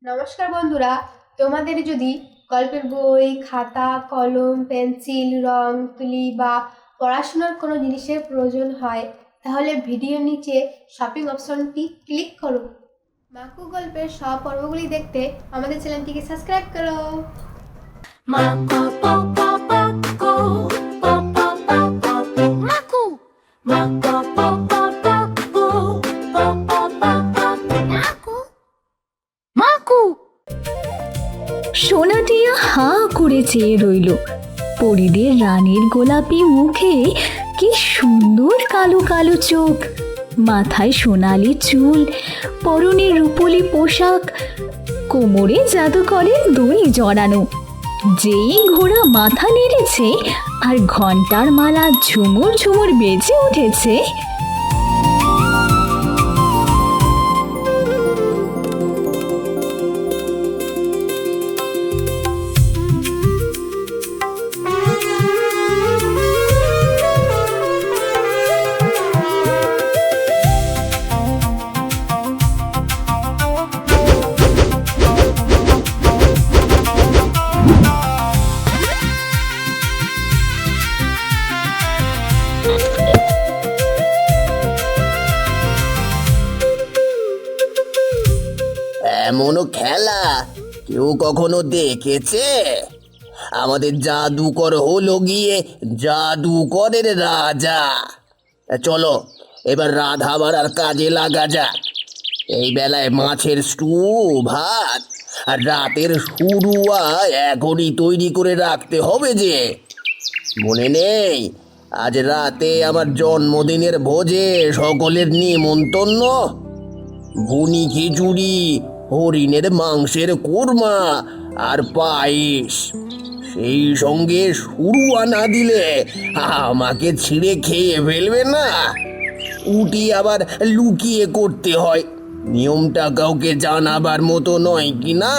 নমস্কার বন্ধুরা, তোমাদের যদি গল্পের বই, খাতা, কলম, পেন্সিল, রং তুলি বা পড়াশোনার কোনো জিনিসের প্রয়োজন হয় তাহলে ভিডিওর নিচে শপিং অপশনটি ক্লিক করো। মাকু গল্পের সব পর্বগুলি দেখতে আমাদের চ্যানেলটিকে সাবস্ক্রাইব করো। Maku popo poco, popo popo maku, maku popo poco, popo popo maku, maku। Sonatia হাঁ করে চেয়ে রইল। পরিদের রানীর গোলাপি মুখে কি সুন্দর কালো কালো চোখ, মাথায় সোনালি চুল, পরনে রূপলি পোশাক, কোমরে জাদুকরের দড়ি জড়ানো। যেই ঘোড়া মাথা নেড়েছে আর ঘন্টার মালা ঝুমুর ঝুমুর বেজে উঠেছে, এমনও খেলা কেউ কখনো দেখেছে? আমাদের জাদুকর হলো গিয়ে জাদুকরের রাজা। চলো এবার রাধা বাড়ার কাজে লাগা যাক। এই বেলায় মাছের স্টু, ভাত আর রাতের শুরুয়া এখনই তৈরি করে রাখতে হবে যে। মনে নেই আজ রাতে আমার জন্মদিনের ভোজে সকলের নিমন্ত্রণ? ভুনি খিচুড়ি, হরিণের মাংসের কোরমা আর পায়েস, সেই সঙ্গে শুরুয়া না দিলে আমাকে ছিঁড়ে খেয়ে ফেলবে না। উটি আবার লুকিয়ে করতে হয়, নিয়মটা কাউকে জানাবার মতো নয় কি না?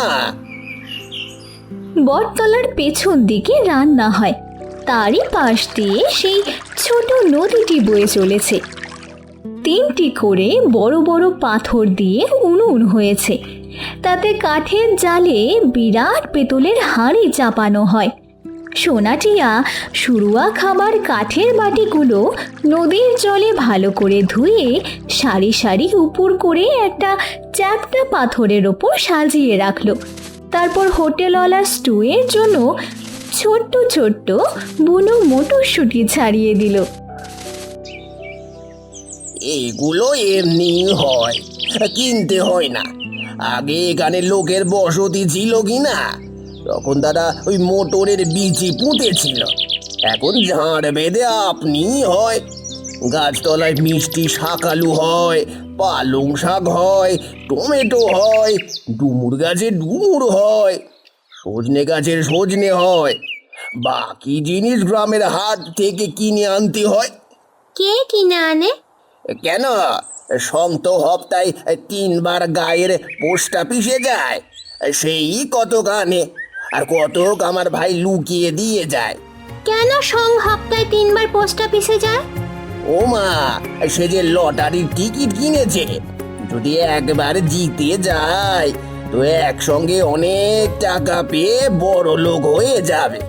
বটতলার পেছন দিকে রান্না হয়, তারই পাশ দিয়ে সেই ছোট নদীটি বয়ে চলেছে। 3টি করে বড় বড় পাথর দিয়ে উনুন হয়েছে, তাতে কাঠের জালে বিরাট পেতলের হাঁড়ি চাপানো হয়। সোনাটিয়া শুরুয়া খাবার কাঠের বাটিগুলো নদীর জলে ভালো করে ধুয়ে সারি সারি উপর করে একটা চ্যাপ্টা পাথরের ওপর সাজিয়ে রাখলো। তারপর হোটেলওয়ালার স্টুয়ের জন্য ছোট্ট ছোট্ট বুনো মটরশুঁটি ছাড়িয়ে দিল। এগুলো এমনি হয়, কিনতে হয় না। আগে এখানে লোকের বসতি ছিল কি না, তখন তারা ওই মোটরের বীজই পুঁতেছিল। এখন ঝাড় বেঁধে আপনি হয়। গাছতলায় মিষ্টি শাকালু হয়, পালং শাক হয়, টমেটো হয়, ডুমুর গাছে ডুমুর হয়, সজনে গাছের সজনে হয়। বাকি জিনিস গ্রামের হাট থেকে কিনে আনতে হয়। কে কিনে আনে? কেন, সন্ত হপ্তায় 3বার গায়ের পোস্ট অফিসে যায়, সেই কতক আনে আর কতক আমার ভাই লুকিয়ে দিয়ে যায়। কেন সপ্তাহে 3বার পোস্ট অফিসে যায়? ও মা, সে যে লটারির টিকিট কিনেছে, যদি একবার জিতে যায় তো একসঙ্গে অনেক টাকা পেয়ে বড় লোক হয়ে যাবে,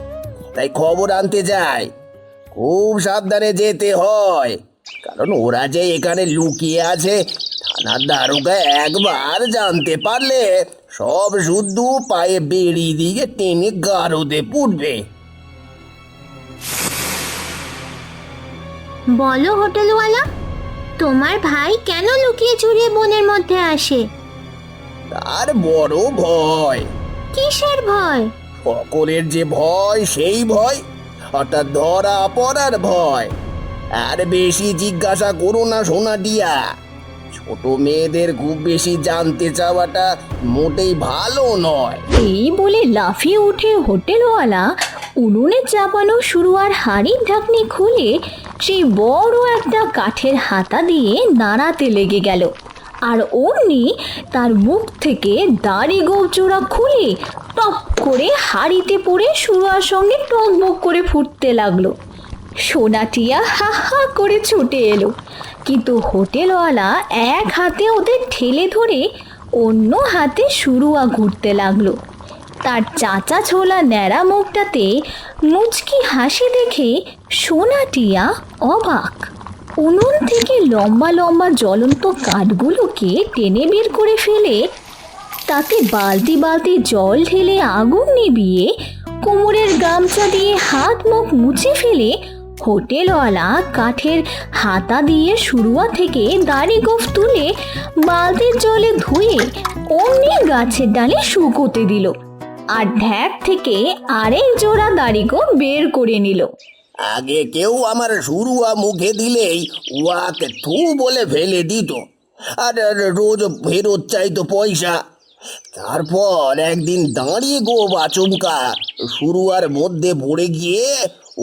তাই খবর আনতে যায়। খুব সাবধানে যেতে হয়, কারণ ওরা যে এখানে লুকিয়ে আছে থানার দারোগা একবার জানতে পারলে সব শুদ্ধ পায়ে বেড়ি দিয়ে টেনে গারদে পুড়বে। বলো হোটেলওয়ালা, তোমার ভাই কেন লুকিয়ে চুরিয়ে বনের মধ্যে আসে? তার বড় ভয়। কিসের ভয়? সকলের যে ভয় সেই ভয়, অর্থাৎ ধরা পড়ার ভয়। আর বেশি জিজ্ঞাসা করো না সোনাটিয়া, ছোট মেয়েদের খুব বেশি জানতে চাওয়াটা মোটেই ভালো নয়। এই বলে লাফিয়ে উঠে হোটেলওয়ালা উনুনে চাপানো শুরুয়ার হাঁড়ির ঢাকনি খুলে সেই বড় একটা কাঠের হাতা দিয়ে নাড়াতে লেগে গেল। আর অমনি তার মুখ থেকে দাড়ি গোঁফজোড়া খুলে টপ করে হাঁড়িতে পড়ে শুরুয়ার সঙ্গে টকবক করে ফুটতে লাগলো। সোনাটিয়া হা হা করে ছুটে এলো, কিন্তু হোটেলওয়ালা এক হাতে ওদের ঠেলে ধরে অন্য হাতে শুরুয়া ঘুরতে লাগলো। তার চাচা ছোলা ন্যাড়া মুখটাতে মুচকি হাসি দেখে সোনা টিয়া অবাক। উনুন থেকে লম্বা লম্বা জ্বলন্ত কাঠগুলোকে টেনে বের করে ফেলে তাতে বালতি বালতি জল ঢেলে আগুন নিভিয়ে কোমরের গামছা দিয়ে হাত মুখ মুছে ফেলে হোটেলওয়ালা কাঠের হাতা দিয়ে শুরুয়া থেকে দাড়ি গোঁফ তুলে বালতির জলে ধুয়ে অমনি গাছের ডালে শুকোতে দিল, আর ঢ্যাক থেকে আরেক জোড়া দাড়ি গোঁফ বের করে নিল। আগে কেউ আমার শুরুয়া মুখে দিলেই ওয়াকে থু বলে ফেলে দিত, আর রোজ ফেরত চাইতো পয়সা। তারপর একদিন দাঁড়িয়ে গো আচমকা শুরুয়ার মধ্যে পড়ে গিয়ে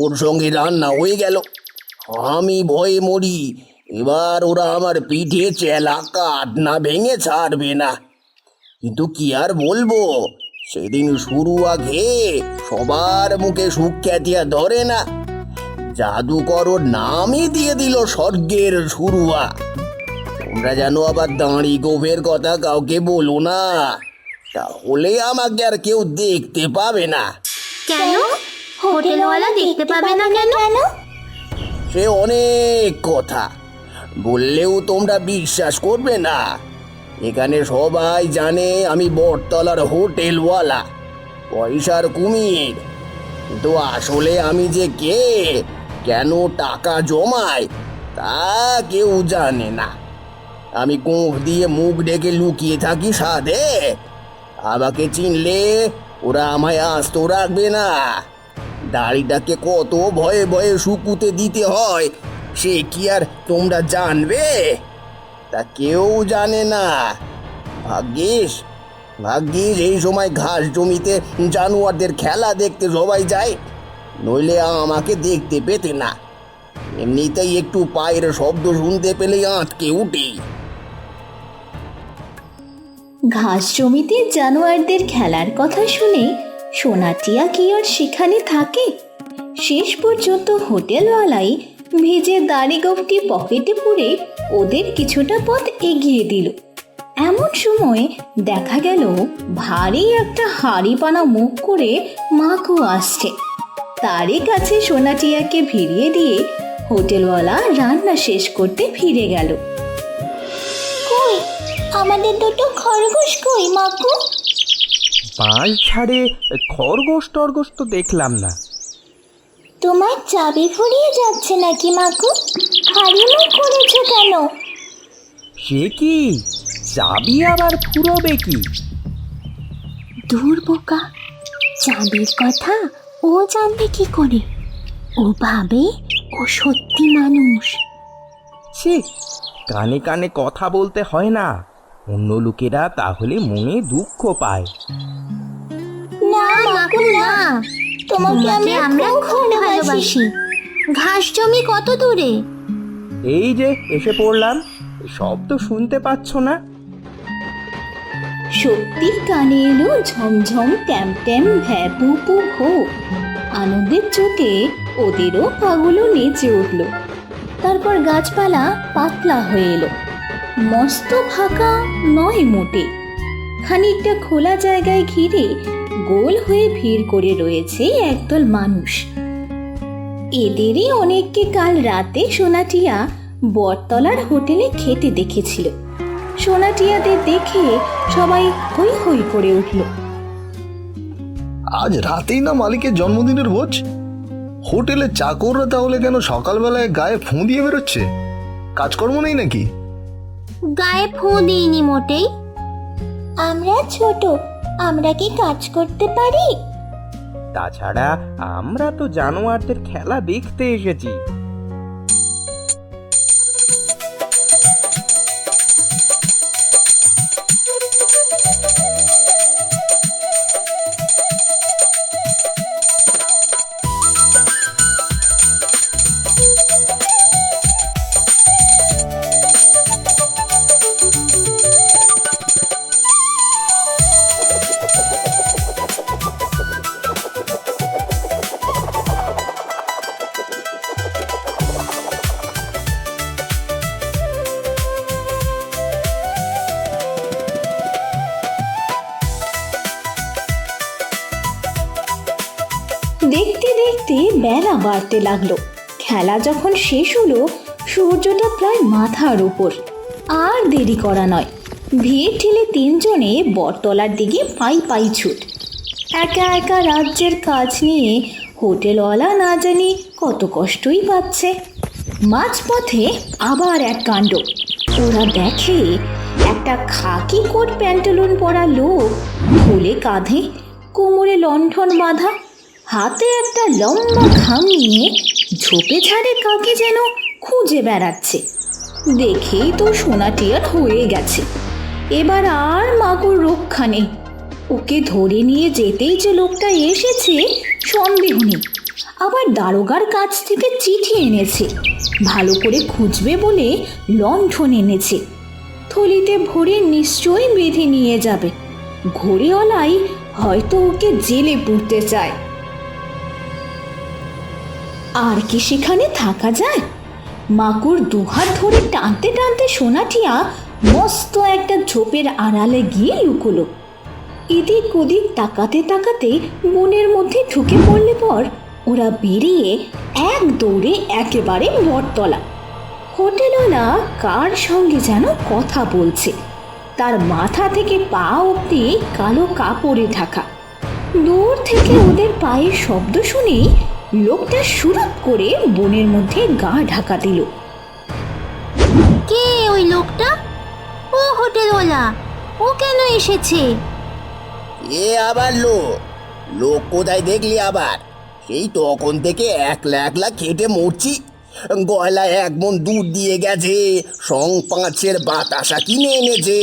ওর সঙ্গে রান্না হয়ে গেল। আমি ভয়ে মরি, এবার ওরা আমার পিঠে চেলা কাঠ না ভেঙে ছাড়বে না। কিন্তু কি আর বলবো, সেদিন শুরুয়া খেয়ে সবার মুখে সুখ্যাতিয়া ধরে না। জাদুকর ওর নামই দিয়ে দিল স্বর্গের শুরুয়া। তোমরা যেন আবার দাঁড়ি গোফের কথা কাউকে বলো না, তাহলে আমাকে আর কেউ দেখতে পাবে না। কেন? হোটেলওয়ালা দেখতে পাবে না কেন? সে অনেক কথা, বললেও তোমরা বিশ্বাস করবে না। এখানে সবাই জানে আমি বটতলার হোটেলওয়ালা, পয়সার কুমির। কিন্তু আসলে আমি যে কে, কেন টাকা জমাই, তা কেউ জানে না। আমি গোঁফ দিয়ে মুখ ঢেকে লুকিয়ে থাকি সাধে। আমাকে চিনলে ওরা আমায় আস্ত রাখবে না। দাড়িটাকে কত ভয়ে ভয়ে শুকুতে দিতে হয় সে কি আর তোমরা জানবে? তা কেউ জানে না। ভাগ্যিস ভাগ্যিস এই সময় ঘাস জমিতে জানোয়ারদের খেলা দেখতে সবাই যায়, নইলে আমাকে দেখতে পেতে না। এমনিতেই একটু পায়ের শব্দ শুনতে পেলেই আঁতকে উঠি। ঘাস জমিতে জানোয়ারদের খেলার কথা শুনে সোনাটিয়া কি আর সেখানে থাকে? শেষ পর্যন্ত হোটেলওয়ালাই ভেজে দাড়ি গোঁফটি পকেটে পুরে ওদের কিছুটা পথ এগিয়ে দিল। এমন সময় দেখা গেল ভারী একটা হাঁড়িপানা মুখ করে মাকু আসছে। তারই কাছে সোনাটিয়াকে ভিড়িয়ে দিয়ে হোটেলওয়ালা রান্না শেষ করতে ফিরে গেল। কই আমাদের দুটো খরগোশ কই মাকু? বাঁশ ঝাড়ে খরগোশ টরগোশ তো দেখলাম না। তোমার চাবি ফুরিয়ে যাচ্ছে নাকি মাকু? খালি মুখ করেছো কেন? সে কি, চাবি আবার ফুরোবে কি? দূর বোকা, চাবির কথা ও জানবে কি করে? ও ভাবে ও সত্যি মানুষ। সে কানে কানে কথা বলতে হয় না, অন্য লোকেরা তাহলে মনে দুঃখ পায়। না মাকু না, তোমাকে আমরা খুব ভালোবাসি। ঘাস জমি কত দূরে? এই যে এসে পড়লাম, শব্দ শুনতে পাচ্ছ না? সত্যির কানে এলো ঝমঝম ট্যাম ট্যাম ভ্যাপু পু ভো। আনন্দের চোটে ওদেরও পাগুলো নেচে উঠল। তারপর গাছপালা পাতলা হয়ে এলো, মস্ত ফাঁকা নয় মোটে। খানিকটা খোলা জায়গায় ঘিরে গোল হয়ে ভিড় করে রয়েছে একদল মানুষ। এদেরই অনেককে কাল রাতে সোনাটিয়া বটতলার হোটেলে খেতে দেখেছিল। সোনাটিয়াদের দেখে সবাই হই হই করে উঠল। আজ রাতেই না মালিকের জন্মদিনের ভোজ? হোটেলে চাকররা তাহলে কেন সকালবেলায় গায়ে ফোঁ দিয়ে বেরোচ্ছে? কাজকর্ম নেই নাকি? গায়ে ফোঁ দিইনি মোটেই। আমরা ছোট, আমরা কি কাজ করতে পারি? তাছাড়া আমরা তো জানোয়ারদের খেলা দেখতে এসেছি। দেখতে বেলা বাড়তে লাগলো। খেলা যখন শেষ হলো, সূর্যটা প্রায় মাথার উপর। আর দেরি করা নয়, ভিড় ঠেলে তিনজনে বটতলার দিকে পাই পাই ছুট। একা একা রাজ্যের কাজ নিয়ে হোটেলওয়ালা না জানি কত কষ্টই পাচ্ছে। মাঝপথে আবার এক কাণ্ড। ওরা দেখে একটা খাকি কোট প্যান্টালুন পরা লোক, কোলে কাঁধে, কোমরে লণ্ঠন বাঁধা, হাতে একটা লম্বা খাম নিয়ে ঝোপে ঝাড়ে কাকে যেন খুঁজে বেড়াচ্ছে। দেখেই তো সোনাটিয়ার হয়ে গেছে। এবার আর মাগুর রক্ষা নেই। ওকে ধরে নিয়ে যেতেই যে লোকটা এসেছে সন্দেহ নেই। আবার দারোগার কাছ থেকে চিঠি এনেছে, ভালো করে খুঁজবে বলে লণ্ঠন এনেছে। থলিতে ভরে নিশ্চয়ই বেঁধে নিয়ে যাবে। ঘড়িওয়ালাই হয়তো ওকে জেলে পুরতে চায়। আর কি সেখানে থাকা যায়? মাকুর দুহাত ধরে টানতে টানতে সোনাটিয়া মস্ত একটা ঝোপের আড়ালে গিয়ে লুকোলো। এদিক ওদিক তাকাতে তাকাতে বনের মধ্যে ঢুকে পড়লে পর ওরা বেরিয়ে এক দৌড়ে একেবারে বটতলা। হোটেলওয়ালা কার সঙ্গে যেন কথা বলছে। তার মাথা থেকে পা অবধি কালো কাপড়ে ঢাকা। দূর থেকে ওদের পায়ের শব্দ শুনেই লোকটা সুরুৎ করে বনের মধ্যে গা ঢাকা দিল। কে ওই লোকটা? ও হোটেলওয়ালা, ও কেন এসেছে? এ আবার লোক? লোক কোথায় দেখলি আবার? সেই তখন থেকে একলা একলা খেটে মরছি। গয়লায় 1 মণ দুধ দিয়ে গেছে, সং 5-এর বাতাসা কিনে এনেছে।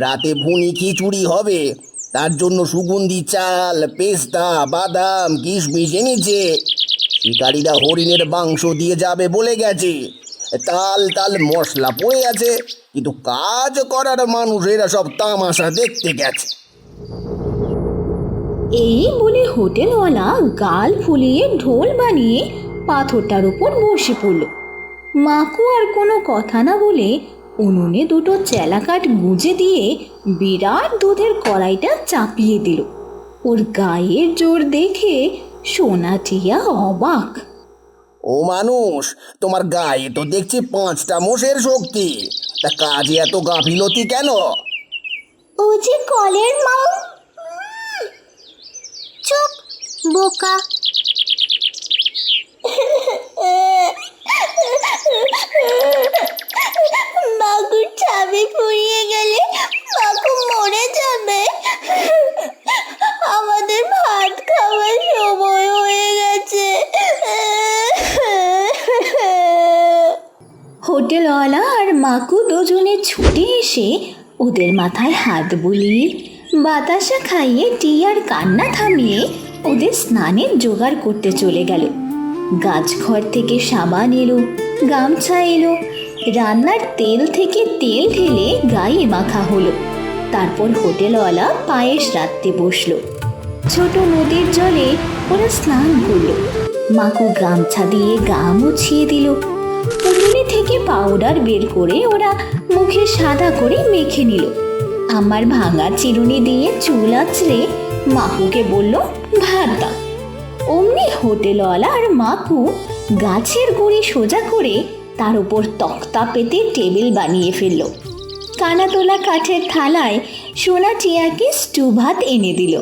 রাতে ভুনি খিচুড়ি হবে, তার জন্য সুগন্ধি চাল, পেস্তা, বাদাম, কিশমিশ এনেছে। শিকারীরা হরিণের মাংস দিয়ে যাবে বলে গেছে। তাল তাল মশলা পড়ে আছে, কিন্তু কাজ করার মানুষেরা সব তামাশা দেখতে গেছে। এই বলে হোটেলওয়ালা গাল ফুলিয়ে ঢোল বানিয়ে পাথরটার উপর বসে পড়ল। মাকু আর কোনো কথা না বলে উনুনে 2টো চেলাকাঠ গুঁজে দিয়ে বিরাট দুধের কড়াইটা চাপিয়ে দিল। ওর গায়ের জোর দেখে সোনাটিয়া অবাক। ও মানুষ, তোমার গায়ে তো দেখছি 5টা মোষের শক্তি, তা কাজে এত গাফিলতি কেন? ও যে কলের মাও। চুপ বোকা। মাগুর চাবি ফুরিয়ে গেলে মাকু মরে যাবে। আমাদের ভাত খাওয়ার সময় হয়ে গেছে। হোটেলওয়ালা আর মাকু দুজনে ছুটে এসে ওদের মাথায় হাত বুলিয়ে বাতাসা খাইয়ে টিয়ার কান্না থামিয়ে ওদের স্নানের জোগাড় করতে চলে গেল। গাছঘর থেকে সাবান এলো, গামছা এলো, রান্নার তেল থেকে তেল ঢেলে গায়ে মাখা হলো। তারপর হোটেলওয়ালা পায়েস রাঁধতে বসলো। ছোট নদীর জলে ওরা স্নান করলো। মাকু গামছা দিয়ে গা মুছিয়ে দিল। উনুনে থেকে পাউডার বের করে ওরা মুখে সাদা করে মেখে নিল। আমার ভাঙা চিরুনি দিয়ে চুল আঁচড়ে মাকুকে বলল, ভাত দাও। অমনি হোটেলওয়ালা আর মাকু গাছের গুঁড়ি সোজা করে তার উপর তক্তা পেতে টেবিল বানিয়ে ফেলল। কানাতোলা কাঠের থালায় সোনা টিয়াকে স্টু ভাত এনে দিল।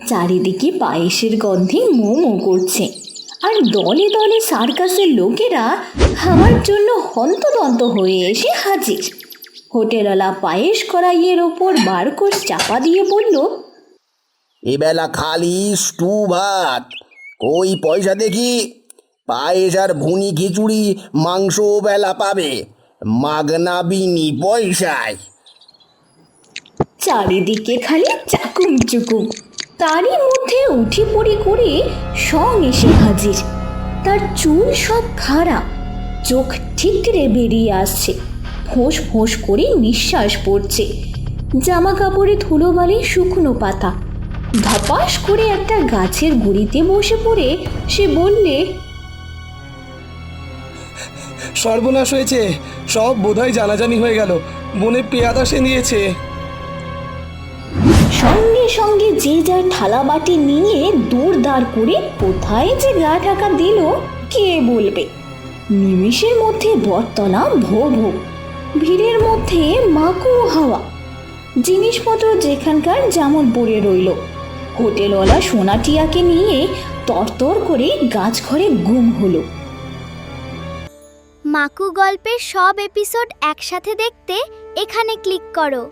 চারিদিকে পায়েসের গন্ধে মো মো করছে, আর দলে দলে সার্কাসের লোকেরা খাওয়ার জন্য হন্তদন্ত হয়ে এসে হাজির। হোটেলওয়ালা পায়েস কড়াইয়ের ওপর বারকোষ চাপা দিয়ে বলল, এবেলা খালি স্টু ভাত, কই পয়সা দেখি? পায়েস আর ভুনি খিচুড়ি মাংস বেলা পাবে, মাগনা বিনি পয়সায়। চারিদিকে খালি চাকুম চুকুম। তারই মধ্যে উঠি পড়ি করে সং এসে হাজির। তার চুল সব খাড়া, চোখ ঠিকরে বেরিয়ে আসছে, ফোঁস ফোঁস করে নিঃশ্বাস পড়ছে। জামা কাপড়ে ধুলোবালি শুকনো পাতা। ধপাস করে একটা গাছের গুঁড়িতে বসে পড়ে সে বললে, সর্বনাশ হয়েছে, সব বোধহয় জানাজানি হয়ে গেল, বনে পেয়াদা সে নিয়েছে। সঙ্গে সঙ্গে সঙ্গে যে যার থালা বাটি নিয়ে দৌড় দাঁড় করে কোথায় যে গা ঢাকা দিল কে বলবে। নিমেষের মধ্যে বটতলা ভো ভো, ভিড়ের মধ্যে মাকড় হাওয়া, জিনিসপত্র যেখানকার যেমন পড়ে রইল। হোটেলওয়ালা সোনাটিয়াকে নিয়ে তরতর করে গাছঘরে গুম হলো। মাকু গল্পের সব এপিসোড একসাথে দেখতে এখানে ক্লিক করো।